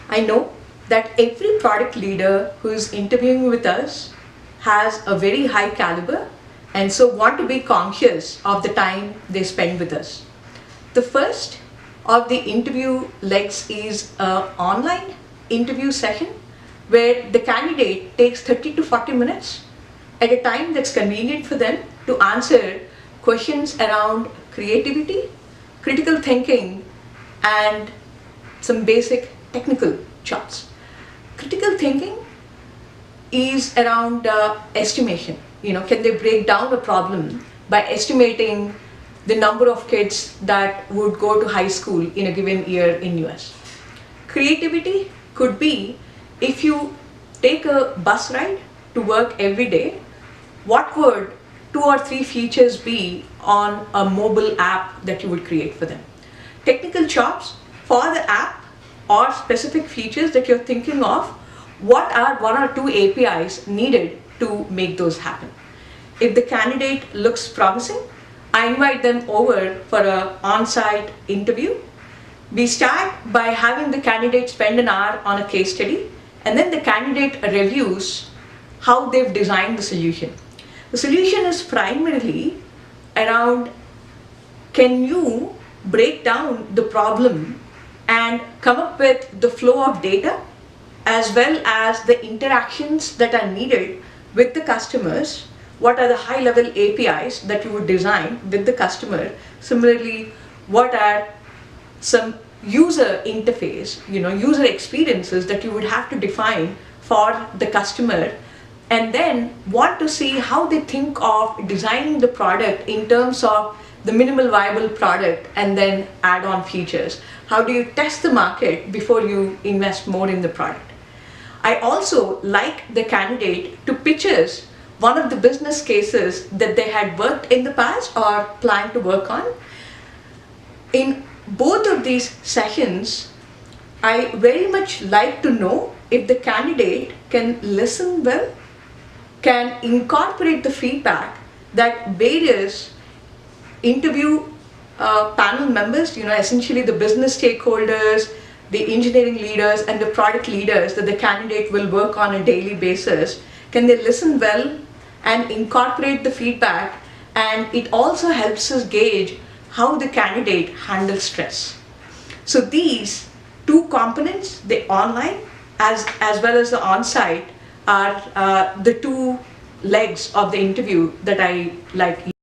I know that every product leader who is interviewing with us has a very high caliber and so want to be conscious of the time they spend with us. The first of the interview legs is an online interview session where the candidate takes 30 to 40 minutes at a time that's convenient for them to answer questions around creativity, critical thinking, and some basic technical chops. Critical thinking is around estimation. Can they break down a problem by estimating the number of kids that would go to high school in a given year in US? Creativity could be, if you take a bus ride to work every day, what would 2 or 3 features be on a mobile app that you would create for them? Technical chops for the app or specific features that you're thinking of, what are 1 or 2 APIs needed to make those happen? If the candidate looks promising, I invite them over for an on-site interview. We start by having the candidate spend an hour on a case study, and then the candidate reviews how they've designed the solution. The solution is primarily around, can you break down the problem and come up with the flow of data as well as the interactions that are needed with the customers? What are the high-level APIs that you would design with the customer? Similarly, what are some user interface, user experiences that you would have to define for the customer, and then want to see how they think of designing the product in terms of the minimal viable product and then add-on features. How do you test the market before you invest more in the product? I also like the candidate to pitch us one of the business cases that they had worked in the past or plan to work on. In both of these sessions, I very much like to know if the candidate can listen well, can incorporate the feedback that various interview panel members, essentially the business stakeholders, the engineering leaders, and the product leaders that the candidate will work on a daily basis, can they listen well and incorporate the feedback? And it also helps us gauge how the candidate handles stress. So these 2 components, the online as well as the on-site, are the 2 legs of the interview that I like.